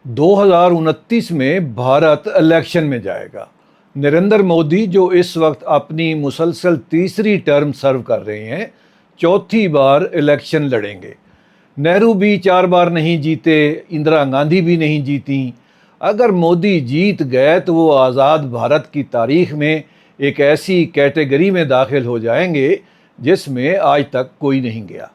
2029 میں بھارت الیکشن میں جائے گا۔ نریندر مودی جو اس وقت اپنی مسلسل تیسری ٹرم سرو کر رہے ہیں، چوتھی بار الیکشن لڑیں گے۔ نہرو بھی 4 بار نہیں جیتے، اندرا گاندھی بھی نہیں جیتیں۔ اگر مودی جیت گئے تو وہ آزاد بھارت کی تاریخ میں ایک ایسی کیٹیگری میں داخل ہو جائیں گے جس میں آج تک کوئی نہیں گیا۔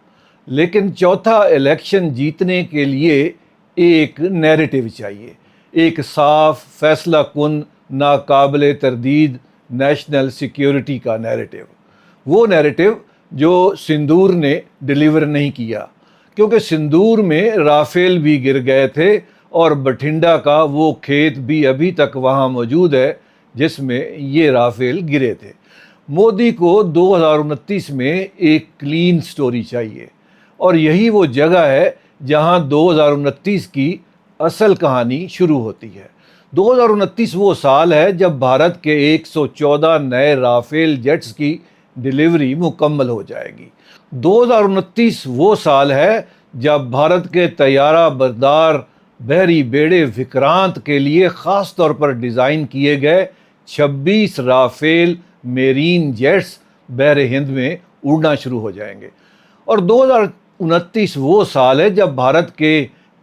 لیکن چوتھا الیکشن جیتنے کے لیے ایک نیریٹو چاہیے، ایک صاف، فیصلہ کن، ناقابل تردید نیشنل سیکیورٹی کا نیریٹو۔ وہ نیریٹو جو سندور نے ڈیلیور نہیں کیا، کیونکہ سندور میں رافیل بھی گر گئے تھے اور بٹھنڈا کا وہ کھیت بھی ابھی تک وہاں موجود ہے جس میں یہ رافیل گرے تھے۔ مودی کو 2029 میں ایک کلین سٹوری چاہیے، اور یہی وہ جگہ ہے جہاں 2029 کی اصل کہانی شروع ہوتی ہے۔ 2029 وہ سال ہے جب بھارت کے 114 نئے رافیل جیٹس کی ڈیلیوری مکمل ہو جائے گی۔ 2029 وہ سال ہے جب بھارت کے طیارہ بردار بحری بیڑے وکرانت کے لیے خاص طور پر ڈیزائن کیے گئے 26 رافیل میرین جیٹس بحر ہند میں اڑنا شروع ہو جائیں گے۔ اور 2029 وہ سال ہے جب بھارت کے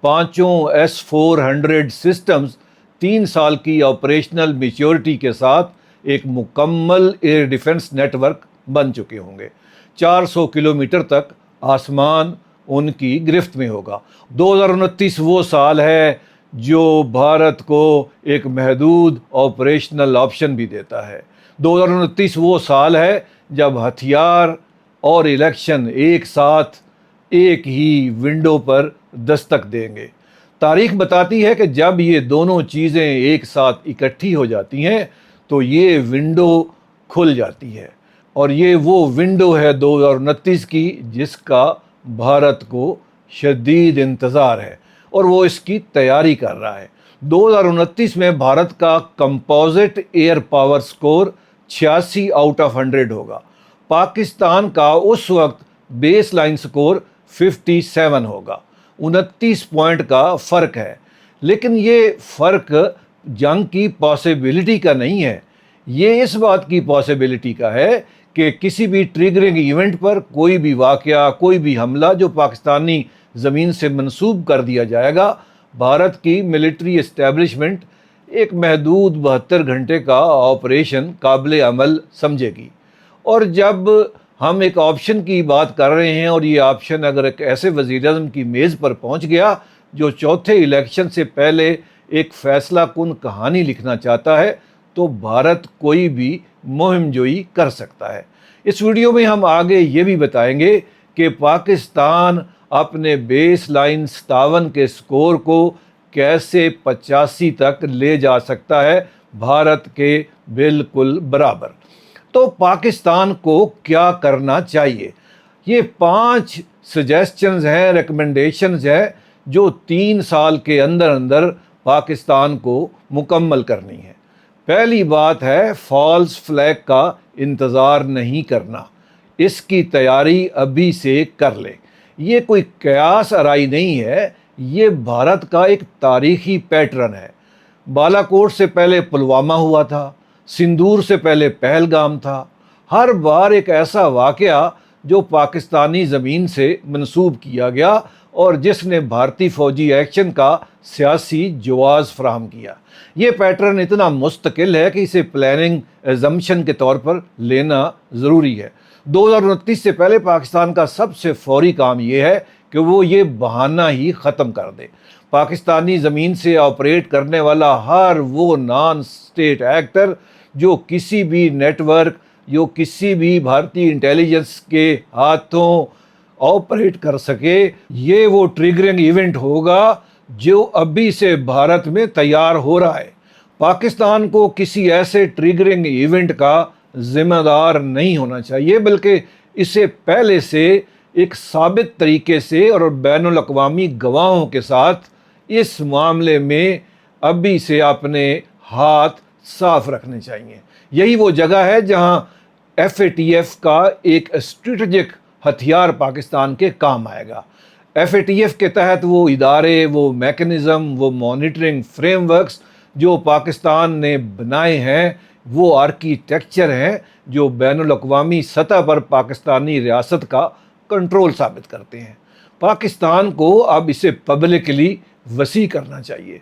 5 S-400 سسٹمز 3 سال کی آپریشنل میچورٹی کے ساتھ ایک مکمل ایئر ڈیفنس نیٹ ورک بن چکے ہوں گے۔ 400 کلومیٹر تک آسمان ان کی گرفت میں ہوگا۔ 2029 وہ سال ہے جو بھارت کو ایک محدود آپریشنل آپشن بھی دیتا ہے۔ 2029 وہ سال ہے جب ہتھیار اور الیکشن ایک ساتھ ایک ہی ونڈو پر دستک دیں گے۔ تاریخ بتاتی ہے کہ جب یہ دونوں چیزیں ایک ساتھ اکٹھی ہو جاتی ہیں تو یہ ونڈو کھل جاتی ہے، اور یہ وہ ونڈو ہے 2029 کی جس کا بھارت کو شدید انتظار ہے، اور وہ اس کی تیاری کر رہا ہے۔ 2029 میں بھارت کا کمپوزٹ ایئر پاور سکور 86/100 ہوگا۔ پاکستان کا اس وقت بیس لائن سکور 57 ہوگا۔ 29 پوائنٹ کا فرق ہے، لیکن یہ فرق جنگ کی پاسبلٹی کا نہیں ہے، یہ اس بات کی پاسبلٹی کا ہے کہ کسی بھی ٹریگرنگ ایونٹ پر کوئی بھی واقعہ، کوئی بھی حملہ جو پاکستانی زمین سے منسوب کر دیا جائے گا، بھارت کی ملٹری اسٹیبلشمنٹ ایک محدود 72 گھنٹے کا آپریشن قابل عمل سمجھے گی۔ اور جب ہم ایک آپشن کی بات کر رہے ہیں، اور یہ آپشن اگر ایک ایسے وزیر اعظم کی میز پر پہنچ گیا جو چوتھے الیکشن سے پہلے ایک فیصلہ کن کہانی لکھنا چاہتا ہے، تو بھارت کوئی بھی مہم جوئی کر سکتا ہے۔ اس ویڈیو میں ہم آگے یہ بھی بتائیں گے کہ پاکستان اپنے بیس لائن 57 کے سکور کو کیسے 85 تک لے جا سکتا ہے، بھارت کے بالکل برابر۔ تو پاکستان کو کیا کرنا چاہیے؟ یہ 5 سجیسچنز ہیں، ریکمنڈیشنز ہیں جو 3 سال کے اندر اندر پاکستان کو مکمل کرنی ہے۔ پہلی بات ہے فالس فلیگ کا انتظار نہیں کرنا، اس کی تیاری ابھی سے کر لے۔ یہ کوئی قیاس آرائی نہیں ہے، یہ بھارت کا ایک تاریخی پیٹرن ہے۔ بالا کوٹ سے پہلے پلوامہ ہوا تھا، سندور سے پہلے پہلگام تھا۔ ہر بار ایک ایسا واقعہ جو پاکستانی زمین سے منسوب کیا گیا اور جس نے بھارتی فوجی ایکشن کا سیاسی جواز فراہم کیا۔ یہ پیٹرن اتنا مستقل ہے کہ اسے پلاننگ ایزمپشن کے طور پر لینا ضروری ہے۔ 2029 سے پہلے پاکستان کا سب سے فوری کام یہ ہے کہ وہ یہ بہانہ ہی ختم کر دے۔ پاکستانی زمین سے آپریٹ کرنے والا ہر وہ نان اسٹیٹ ایکٹر جو کسی بھی نیٹ ورک جو کسی بھی بھارتی انٹیلیجنس کے ہاتھوں آپریٹ کر سکے، یہ وہ ٹریگرنگ ایونٹ ہوگا جو ابھی سے بھارت میں تیار ہو رہا ہے۔ پاکستان کو کسی ایسے ٹریگرنگ ایونٹ کا ذمہ دار نہیں ہونا چاہیے، بلکہ اسے پہلے سے ایک ثابت طریقے سے اور بین الاقوامی گواہوں کے ساتھ اس معاملے میں ابھی سے اپنے ہاتھ صاف رکھنے چاہیے۔ یہی وہ جگہ ہے جہاں FATF کا ایک اسٹریٹجک ہتھیار پاکستان کے کام آئے گا۔ FATF کے تحت وہ ادارے، وہ میکنزم، وہ مانیٹرنگ فریم ورکس جو پاکستان نے بنائے ہیں، وہ آرکیٹیکچر ہیں جو بین الاقوامی سطح پر پاکستانی ریاست کا کنٹرول ثابت کرتے ہیں۔ پاکستان کو اب اسے پبلکلی وسیع کرنا چاہیے،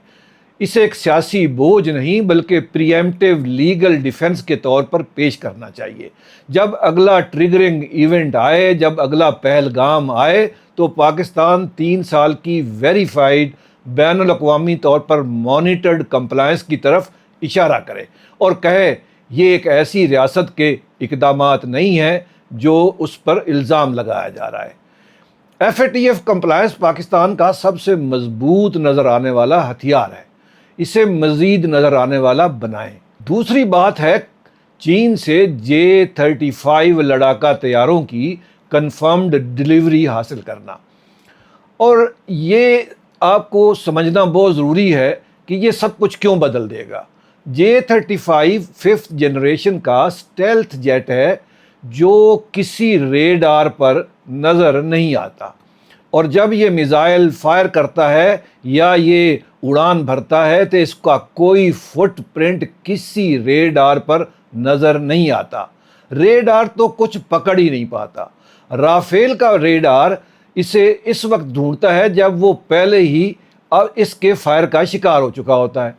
اسے ایک سیاسی بوجھ نہیں بلکہ پری ایمپٹیو لیگل ڈیفنس کے طور پر پیش کرنا چاہیے۔ جب اگلا ٹریگرنگ ایونٹ آئے، جب اگلا پہلگام آئے، تو پاکستان 3 سال کی ویریفائڈ بین الاقوامی طور پر مانیٹرڈ کمپلائنس کی طرف اشارہ کرے اور کہے یہ ایک ایسی ریاست کے اقدامات نہیں ہیں جو اس پر الزام لگایا جا رہا ہے۔ FATF کمپلائنس پاکستان کا سب سے مضبوط نظر آنے والا ہتھیار ہے، اسے مزید نظر آنے والا بنائیں۔ دوسری بات ہے چین سے J-35 لڑاکا طیاروں کی کنفرمڈ ڈلیوری حاصل کرنا، اور یہ آپ کو سمجھنا بہت ضروری ہے کہ یہ سب کچھ کیوں بدل دے گا۔ J-35 5th جنریشن کا اسٹیلتھ جیٹ ہے جو کسی ریڈار پر نظر نہیں آتا، اور جب یہ میزائل فائر کرتا ہے یا یہ اڑان بھرتا ہے تو اس کا کوئی فٹ پرنٹ کسی ریڈار پر نظر نہیں آتا۔ ریڈار تو کچھ پکڑ ہی نہیں پاتا۔ رافیل کا ریڈار اسے اس وقت ڈھونڈتا ہے جب وہ پہلے ہی اس کے فائر کا شکار ہو چکا ہوتا ہے۔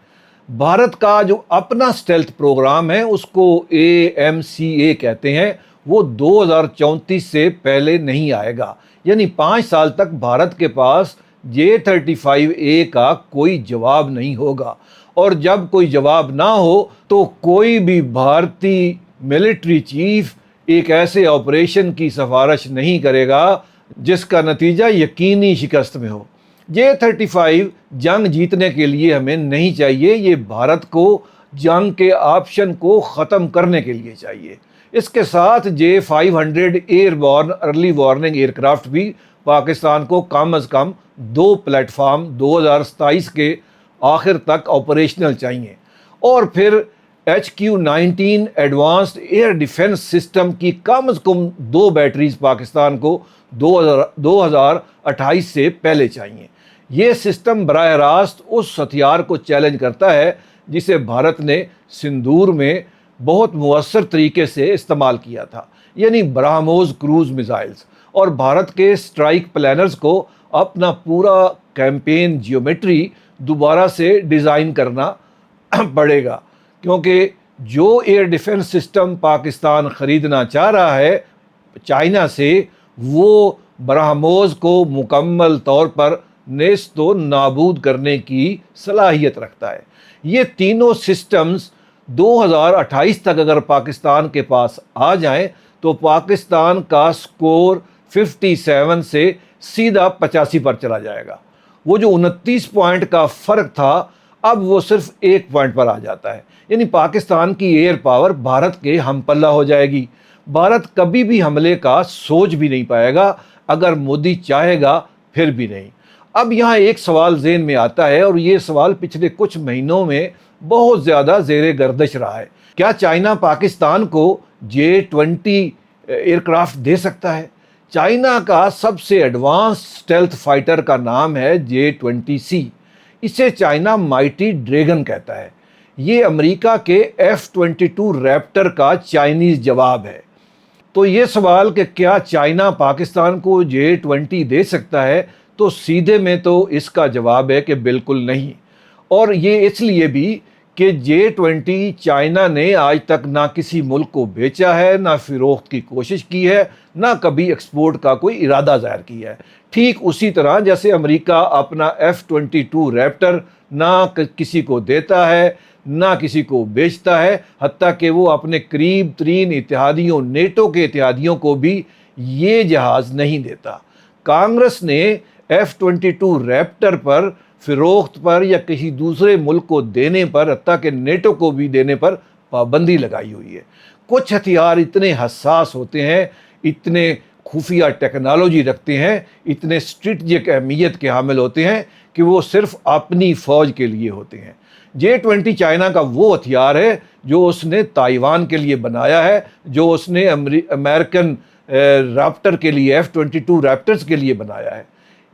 بھارت کا جو اپنا سٹیلتھ پروگرام ہے اس کو AMCA کہتے ہیں، وہ 2034 سے پہلے نہیں آئے گا، یعنی 5 سال تک بھارت کے پاس J-35A کا کوئی جواب نہیں ہوگا، اور جب کوئی جواب نہ ہو تو کوئی بھی بھارتی ملٹری چیف ایک ایسے آپریشن کی سفارش نہیں کرے گا جس کا نتیجہ یقینی شکست میں ہو۔ J-35 جنگ جیتنے کے لیے ہمیں نہیں چاہیے، یہ بھارت کو جنگ کے آپشن کو ختم کرنے کے لیے چاہیے۔ اس کے ساتھ J-500 airborne early warning aircraft بھی پاکستان کو کم از کم 2 پلیٹ فارم 2027 کے آخر تک آپریشنل چاہیے، اور پھر HQ-19 advanced air defence system کی کم از کم 2 بیٹریز پاکستان کو 2028 سے پہلے چاہیے۔ یہ سسٹم براہ راست اس ہتھیار کو چیلنج کرتا ہے جسے بھارت نے سندور میں بہت مؤثر طریقے سے استعمال کیا تھا، یعنی برہموس کروز میزائلز، اور بھارت کے اسٹرائک پلانرز کو اپنا پورا کیمپین جیومیٹری دوبارہ سے ڈیزائن کرنا پڑے گا، کیونکہ جو ایئر ڈیفنس سسٹم پاکستان خریدنا چاہ رہا ہے چائنا سے، وہ برہموس کو مکمل طور پر نیست و نابود کرنے کی صلاحیت رکھتا ہے۔ یہ تینوں سسٹمز 2028 تک اگر پاکستان کے پاس آ جائیں تو پاکستان کا سکور 57 سے سیدھا 85 پر چلا جائے گا۔ وہ جو 29 پوائنٹ کا فرق تھا اب وہ صرف 1 پوائنٹ پر آ جاتا ہے، یعنی پاکستان کی ایئر پاور بھارت کے ہم پلہ ہو جائے گی۔ بھارت کبھی بھی حملے کا سوچ بھی نہیں پائے گا، اگر مودی چاہے گا پھر بھی نہیں۔ اب یہاں ایک سوال ذہن میں آتا ہے، اور یہ سوال پچھلے کچھ مہینوں میں بہت زیادہ زیر گردش رہا ہے، کیا چائنا پاکستان کو J-20 ایئر کرافٹ دے سکتا ہے؟ چائنا کا سب سے ایڈوانس سٹیلتھ فائٹر کا نام ہے J-20C، اسے چائنا مائٹی ڈریگن کہتا ہے۔ یہ امریکہ کے F-22 ریپٹر کا چائنیز جواب ہے۔ تو یہ سوال کہ کیا چائنا پاکستان کو J-20 دے سکتا ہے، تو سیدھے میں تو اس کا جواب ہے کہ بالکل نہیں، اور یہ اس لیے بھی کہ J-20 چائنا نے آج تک نہ کسی ملک کو بیچا ہے، نہ فروخت کی کوشش کی ہے، نہ کبھی ایکسپورٹ کا کوئی ارادہ ظاہر کیا ہے۔ ٹھیک اسی طرح جیسے امریکہ اپنا F-22 ریپٹر نہ کسی کو دیتا ہے نہ کسی کو بیچتا ہے، حتیٰ کہ وہ اپنے قریب ترین اتحادیوں نیٹو کے اتحادیوں کو بھی یہ جہاز نہیں دیتا۔ کانگریس نے F-22 ریپٹر پر فروخت پر یا کسی دوسرے ملک کو دینے پر، حتیٰ کہ نیٹو کو بھی دینے پر پابندی لگائی ہوئی ہے۔ کچھ ہتھیار اتنے حساس ہوتے ہیں، اتنے خفیہ ٹیکنالوجی رکھتے ہیں، اتنے اسٹریٹجک اہمیت کے حامل ہوتے ہیں کہ وہ صرف اپنی فوج کے لیے ہوتے ہیں۔ J-20 چائنا کا وہ ہتھیار ہے جو اس نے تائیوان کے لیے بنایا ہے، جو اس نے امریکن رابٹر کے لیے F-22 ریپٹرز کے لیے بنایا ہے۔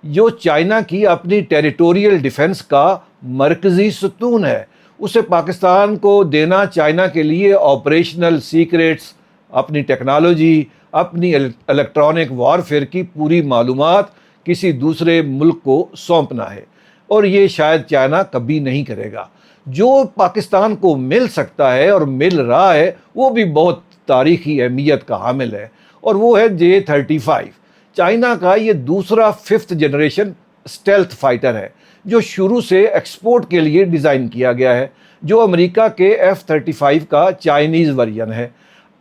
جو چائنا کی اپنی ٹیریٹوریل ڈیفنس کا مرکزی ستون ہے، اسے پاکستان کو دینا چائنا کے لیے آپریشنل سیکریٹس، اپنی ٹیکنالوجی، اپنی الیکٹرانک وارفیئر کی پوری معلومات کسی دوسرے ملک کو سونپنا ہے، اور یہ شاید چائنا کبھی نہیں کرے گا۔ جو پاکستان کو مل سکتا ہے اور مل رہا ہے وہ بھی بہت تاریخی اہمیت کا حامل ہے، اور وہ ہے J-35۔ چائنا کا یہ دوسرا 5th جنریشن اسٹیلتھ فائٹر ہے جو شروع سے ایکسپورٹ کے لیے ڈیزائن کیا گیا ہے، جو امریکہ کے F-35 کا چائنیز ورژن ہے۔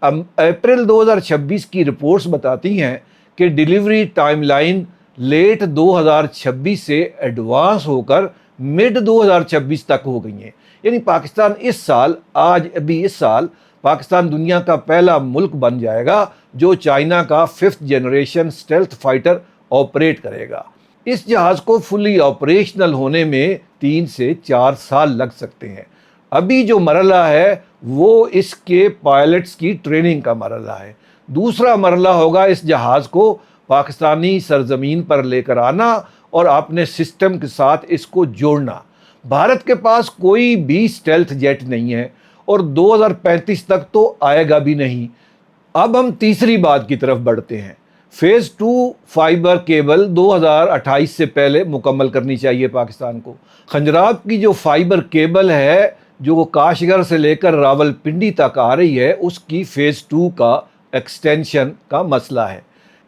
اپریل 2026 کی رپورٹس بتاتی ہیں کہ ڈیلیوری ٹائم لائن لیٹ 2026 سے ایڈوانس ہو کر مڈ 2026 تک ہو گئی ہیں۔ یعنی پاکستان اس سال پاکستان دنیا کا پہلا ملک بن جائے گا جو چائنا کا 5th generation stealth fighter operate کرے گا۔ اس جہاز کو فلی آپریشنل ہونے میں 3 سے 4 سال لگ سکتے ہیں۔ ابھی جو مرحلہ ہے وہ اس کے پائلٹس کی ٹریننگ کا مرحلہ ہے۔ دوسرا مرحلہ ہوگا اس جہاز کو پاکستانی سرزمین پر لے کر آنا اور اپنے سسٹم کے ساتھ اس کو جوڑنا۔ بھارت کے پاس کوئی بھی اسٹیلتھ جیٹ نہیں ہے اور 2035 تک تو آئے گا بھی نہیں۔ اب ہم تیسری بات کی طرف بڑھتے ہیں۔ فیز 2 فائبر کیبل 2028 سے پہلے مکمل کرنی چاہیے پاکستان کو۔ خنجراب کی جو فائبر کیبل ہے جو کاشغر سے لے کر راول پنڈی تک آ رہی ہے، اس کی فیز 2 کا ایکسٹینشن کا مسئلہ ہے۔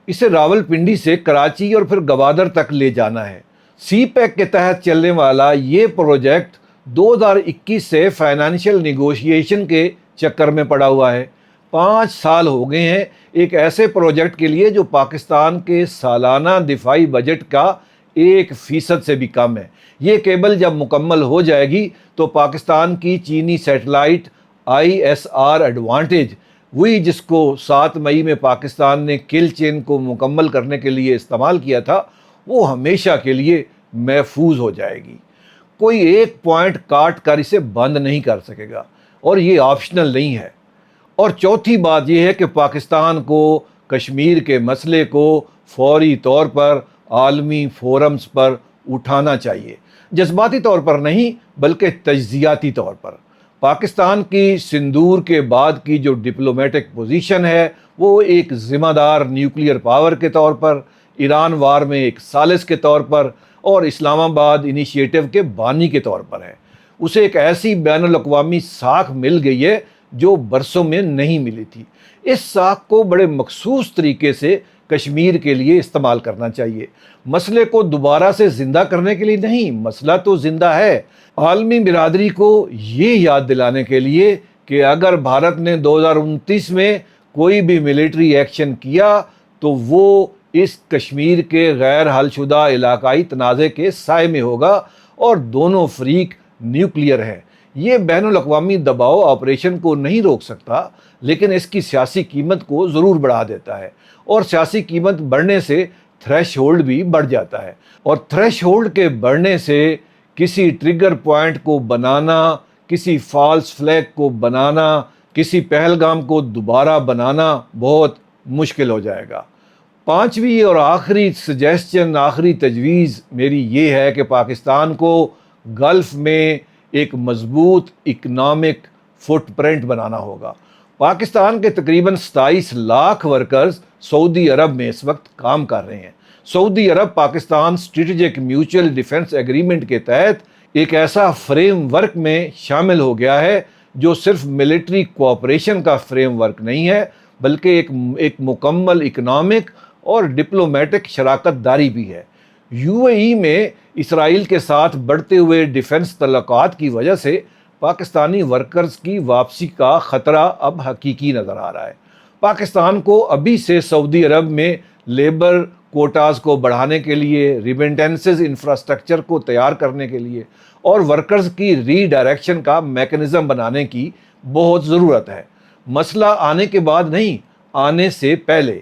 اسے راول پنڈی سے کراچی اور پھر گوادر تک لے جانا ہے۔ سی پیک کے تحت چلنے والا یہ پروجیکٹ 2021 سے فائنانشیل نیگوشیشن کے چکر میں پڑا ہوا ہے۔ 5 سال ہو گئے ہیں ایک ایسے پروجیکٹ کے لیے جو پاکستان کے سالانہ دفاعی بجٹ کا 1% سے بھی کم ہے۔ یہ کیبل جب مکمل ہو جائے گی تو پاکستان کی چینی سیٹلائٹ ISR ایڈوانٹیج، وہی جس کو 7 مئی میں پاکستان نے کل چین کو مکمل کرنے کے لیے استعمال کیا تھا، وہ ہمیشہ کے لیے محفوظ ہو جائے گی۔ کوئی ایک پوائنٹ کاٹ کر اسے بند نہیں کر سکے گا، اور یہ آپشنل نہیں ہے۔ اور چوتھی بات یہ ہے کہ پاکستان کو کشمیر کے مسئلے کو فوری طور پر عالمی فورمز پر اٹھانا چاہیے، جذباتی طور پر نہیں بلکہ تجزیاتی طور پر۔ پاکستان کی سندور کے بعد کی جو ڈپلومیٹک پوزیشن ہے وہ ایک ذمہ دار نیوکلیئر پاور کے طور پر، ایران وار میں ایک ثالث کے طور پر، اور اسلام آباد انیشیٹو کے بانی کے طور پر ہے۔ اسے ایک ایسی بین الاقوامی ساکھ مل گئی ہے جو برسوں میں نہیں ملی تھی۔ اس ساکھ کو بڑے مخصوص طریقے سے کشمیر کے لیے استعمال کرنا چاہیے، مسئلے کو دوبارہ سے زندہ کرنے کے لیے نہیں۔ مسئلہ تو زندہ ہے، عالمی برادری کو یہ یاد دلانے کے لیے کہ اگر بھارت نے 2029 میں کوئی بھی ملٹری ایکشن کیا تو وہ اس کشمیر کے غیر حل شدہ علاقائی تنازع کے سائے میں ہوگا، اور دونوں فریق نیوکلیئر ہیں۔ یہ بین الاقوامی دباؤ آپریشن کو نہیں روک سکتا، لیکن اس کی سیاسی قیمت کو ضرور بڑھا دیتا ہے، اور سیاسی قیمت بڑھنے سے تھریش ہولڈ بھی بڑھ جاتا ہے، اور تھریش ہولڈ کے بڑھنے سے کسی ٹریگر پوائنٹ کو بنانا، کسی فالس فلیگ کو بنانا، کسی پہلگام کو دوبارہ بنانا بہت مشکل ہو جائے گا۔ 5ویں اور آخری سجیسچن، آخری تجویز میری یہ ہے کہ پاکستان کو گلف میں ایک مضبوط اکنامک فٹ پرنٹ بنانا ہوگا۔ پاکستان کے تقریباً 27 لاکھ ورکرز سعودی عرب میں اس وقت کام کر رہے ہیں۔ سعودی عرب Pakistan strategic mutual defence agreement کے تحت ایک ایسا فریم ورک میں شامل ہو گیا ہے جو صرف ملٹری کوآپریشن کا فریم ورک نہیں ہے بلکہ ایک مکمل اکنامک اور ڈپلومیٹک شراکت داری بھی ہے۔ UAE میں اسرائیل کے ساتھ بڑھتے ہوئے ڈیفنس تعلقات کی وجہ سے پاکستانی ورکرز کی واپسی کا خطرہ اب حقیقی نظر آ رہا ہے۔ پاکستان کو ابھی سے سعودی عرب میں لیبر کوٹاز کو بڑھانے کے لیے، ریمنٹنسز انفراسٹرکچر کو تیار کرنے کے لیے اور ورکرز کی ری ڈائریکشن کا میکنزم بنانے کی بہت ضرورت ہے۔ مسئلہ آنے کے بعد نہیں، آنے سے پہلے،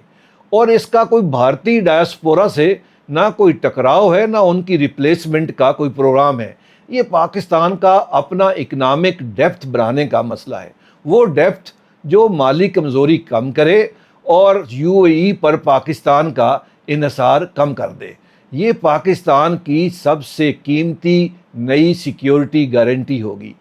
اور اس کا کوئی بھارتی ڈائسپورا سے نہ کوئی ٹکراؤ ہے نہ ان کی ریپلیسمنٹ کا کوئی پروگرام ہے۔ یہ پاکستان کا اپنا اکنامک ڈیپتھ بڑھانے کا مسئلہ ہے، وہ ڈیپتھ جو مالی کمزوری کم کرے اور UAE پر پاکستان کا انحصار کم کر دے۔ یہ پاکستان کی سب سے قیمتی نئی سیکیورٹی گارنٹی ہوگی۔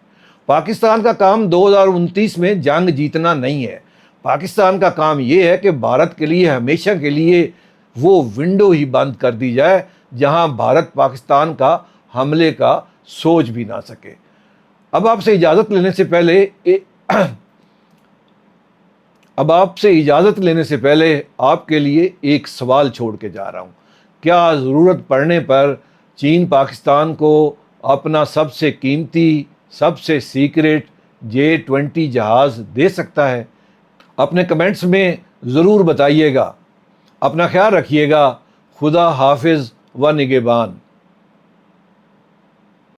پاکستان کا کام 2029 میں جنگ جیتنا نہیں ہے، پاکستان کا کام یہ ہے کہ بھارت کے لیے ہمیشہ کے لیے وہ ونڈو ہی بند کر دی جائے جہاں بھارت پاکستان کا حملے کا سوچ بھی نہ سکے۔ اب آپ سے اجازت لینے سے پہلے آپ کے لیے ایک سوال چھوڑ کے جا رہا ہوں۔ کیا ضرورت پڑنے پر چین پاکستان کو اپنا سب سے قیمتی، سب سے سیکریٹ J-20 جہاز دے سکتا ہے؟ اپنے کمنٹس میں ضرور بتائیے گا۔ اپنا خیال رکھیے گا۔ خدا حافظ و نگہبان۔